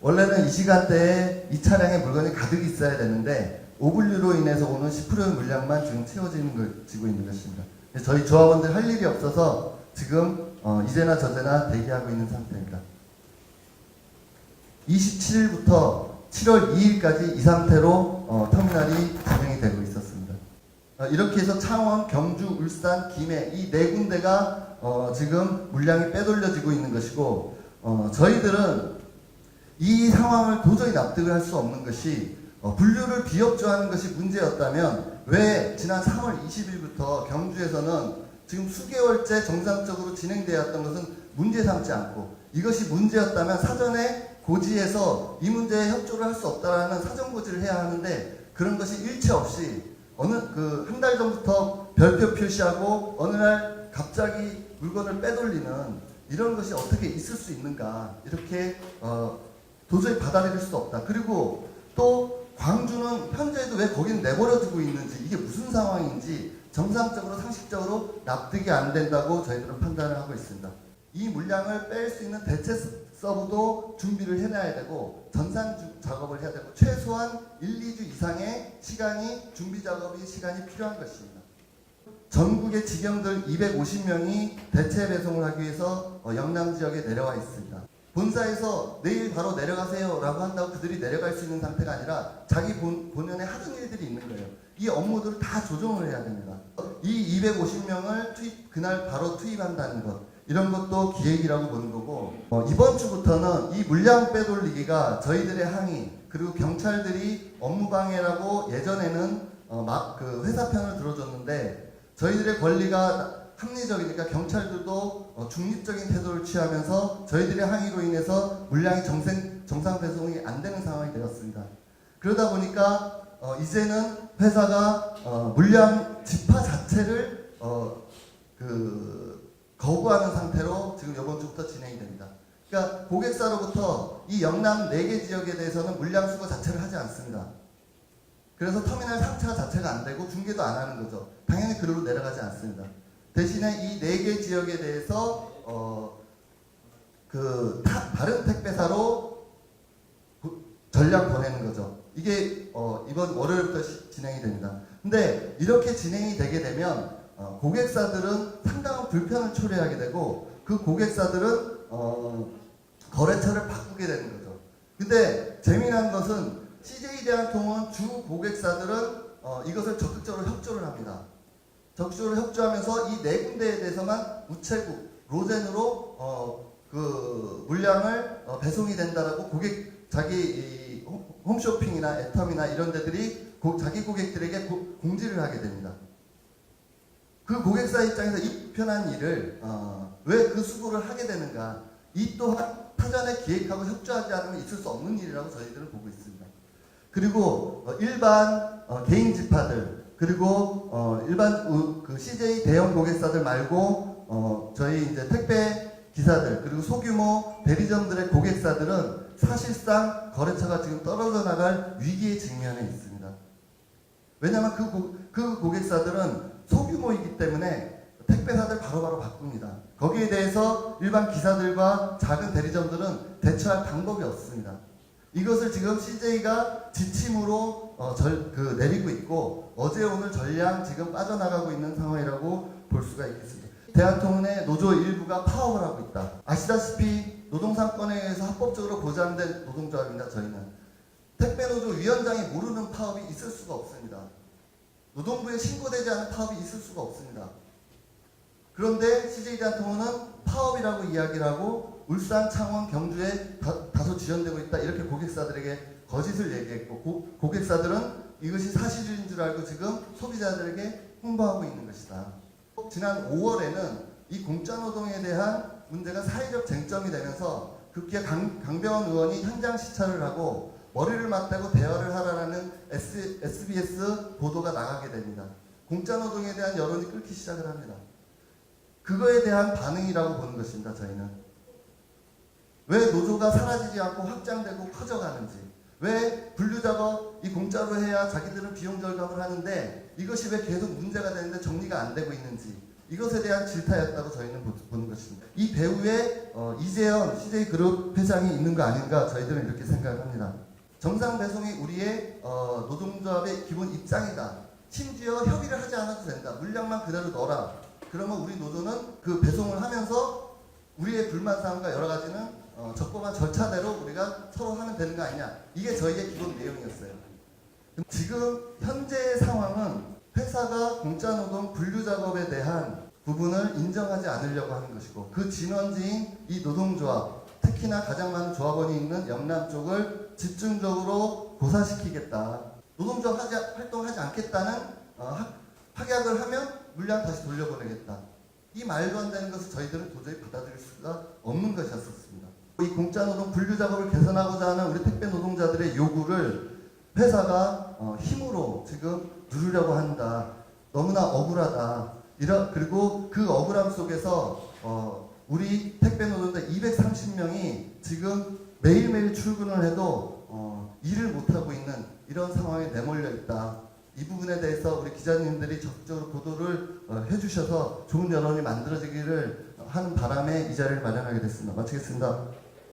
원래는 이 시간대에 이 차량에 물건이 가득 있어야 되는데 오분류로 인해서 오는 10%의 물량만 지금 채워지고 있는 것입니다. 저희 조합원들 할 일이 없어서 지금 이제나 저제나 대기하고 있는 상태입니다. 27일부터 7월 2일까지 이 상태로 터미널이 진행이 되고 있었습니다. 이렇게 해서 창원, 경주, 울산, 김해 이 네 군데가 지금 물량이 빼돌려지고 있는 것이고 저희들은 이 상황을 도저히 납득을 할 수 없는 것이 분류를 비협조하는 것이 문제였다면 왜 지난 3월 20일부터 경주에서는 지금 수개월째 정상적으로 진행되었던 것은 문제 삼지 않고 이것이 문제였다면 사전에 고지해서 이 문제에 협조를 할 수 없다라는 사전 고지를 해야 하는데 그런 것이 일체 없이 한 달 전부터 별표 표시하고 어느 날 갑자기 물건을 빼돌리는 이런 것이 어떻게 있을 수 있는가 이렇게 도저히 받아들일 수 없다. 그리고 또 광주는 현재도 왜 거기는 내버려두고 있는지 이게 무슨 상황인지 정상적으로 상식적으로 납득이 안 된다고 저희들은 판단을 하고 있습니다. 이 물량을 뺄 수 있는 대체 서브도 준비를 해놔야 되고 전산 작업을 해야 되고 최소한 1, 2주 이상의 준비 작업이 시간이 필요한 것입니다. 전국의 직영들 250명이 대체 배송을 하기 위해서 영남 지역에 내려와 있습니다. 본사에서 내일 바로 내려가세요 라고 한다고 그들이 내려갈 수 있는 상태가 아니라 자기 본연에 하던 일들이 있는 거예요. 이 업무들을 다 조정을 해야 됩니다. 이 250명을 그날 바로 투입한다는 것 이런 것도 기획이라고 보는 거고 이번 주부터는 이 물량 빼돌리기가 저희들의 항의 그리고 경찰들이 업무방해라고 예전에는 그 회사 편을 들어줬는데 저희들의 권리가 합리적이니까 경찰들도 중립적인 태도를 취하면서 저희들의 항의로 인해서 물량이 정상 배송이 안 되는 상황이 되었습니다. 그러다 보니까 이제는 회사가 물량 집화 자체를 거부하는 상태로 지금 이번 주부터 진행이 됩니다. 그러니까 고객사로부터 이 영남 4개 지역에 대해서는 물량 수거 자체를 하지 않습니다. 그래서 터미널 3차 자체가 안 되고 중개도 안 하는 거죠. 당연히 그리로 내려가지 않습니다. 대신에 이 4개 지역에 대해서 다른 택배사로 전량 보내는 거죠. 이게 이번 월요일부터 진행이 됩니다. 근데 이렇게 진행이 되게 되면 고객사들은 상당한 불편을 초래하게 되고 그 고객사들은 거래처를 바꾸게 되는 거죠. 근데 재미난 것은 CJ대한통운 주 고객사들은 이것을 적극적으로 협조를 합니다. 적극적으로 협조하면서 이 4군데에 대해서만 우체국, 로젠으로 그 물량을 배송이 된다라고 자기 홈쇼핑이나 애텀이나 이런 데들이 자기 고객들에게 공지를 하게 됩니다. 그 고객사 입장에서 이 편한 일을 왜 그 수고를 하게 되는가 이 또한 사전에 기획하고 협조하지 않으면 있을 수 없는 일이라고 저희들은 보고 있습니다. 그리고 일반 개인 집화들 그리고 일반 그 CJ 대형 고객사들 말고 저희 이제 택배 기사들 그리고 소규모 대리점들의 고객사들은 사실상 거래처가 지금 떨어져 나갈 위기에 직면해 있습니다. 왜냐하면 그 고객사들은 소규모이기 때문에 택배사들 바로바로 바꿉니다. 거기에 대해서 일반 기사들과 작은 대리점들은 대처할 방법이 없습니다. 이것을 지금 CJ가 지침으로 내리고 있고 어제 오늘 전량 지금 빠져나가고 있는 상황이라고 볼 수가 있겠습니다. 대한통운의 노조 일부가 파업을 하고 있다. 아시다시피 노동상권에 의해서 합법적으로 보장된 노동조합입니다. 저희는 택배노조 위원장이 모르는 파업이 있을 수가 없습니다. 노동부에 신고되지 않은 파업이 있을 수가 없습니다. 그런데 CJ대한통운은 파업이라고 이야기를 하고 울산, 창원, 경주에 다소 지연되고 있다 이렇게 고객사들에게 거짓을 얘기했고 고객사들은 이것이 사실인 줄 알고 지금 소비자들에게 홍보하고 있는 것이다. 지난 5월에는 이 공짜노동에 대한 문제가 사회적 쟁점이 되면서 급기야 강병원 의원이 현장 시찰을 하고 머리를 맞대고 대화를 하라는 SBS 보도가 나가게 됩니다. 공짜노동에 대한 여론이 끓기 시작을 합니다. 그거에 대한 반응이라고 보는 것입니다. 저희는 왜 노조가 사라지지 않고 확장되고 커져가는지 왜 분류작업 이 공짜로 해야 자기들은 비용 절감을 하는데 이것이 왜 계속 문제가 되는데 정리가 안 되고 있는지 이것에 대한 질타였다고 저희는 보는 것입니다. 이 배후에 이재현 CJ그룹 회장이 있는 거 아닌가 저희들은 이렇게 생각을 합니다. 정상 배송이 우리의 노동조합의 기본 입장이다. 심지어 협의를 하지 않아도 된다. 물량만 그대로 넣어라. 그러면 우리 노조는 그 배송을 하면서 우리의 불만사항과 여러 가지는 적법한 절차대로 우리가 서로 하면 되는 거 아니냐. 이게 저희의 기본 내용이었어요. 지금 현재의 상황은 회사가 공짜노동 분류작업에 대한 부분을 인정하지 않으려고 하는 것이고 그 진원지인 이 노동조합, 특히나 가장 많은 조합원이 있는 영남 쪽을 집중적으로 고사시키겠다. 노동조합 활동하지 않겠다는 확약을 하면 물량 다시 돌려보내겠다. 이 말도 안 되는 것을 저희들은 도저히 받아들일 수가 없는 것이었습니다. 이 공짜노동 분류작업을 개선하고자 하는 우리 택배 노동자들의 요구를 회사가 힘으로 지금 누르려고 한다. 너무나 억울하다. 그리고 그 억울함 속에서 우리 택배 노동자 230명이 지금 매일매일 출근을 해도 일을 못하고 있는 이런 상황에 내몰려 있다. 이 부분에 대해서 우리 기자님들이 적극적으로 보도를 해주셔서 좋은 여론이 만들어지기를 하는 바람에 이 자리를 마련하게 됐습니다. 마치겠습니다.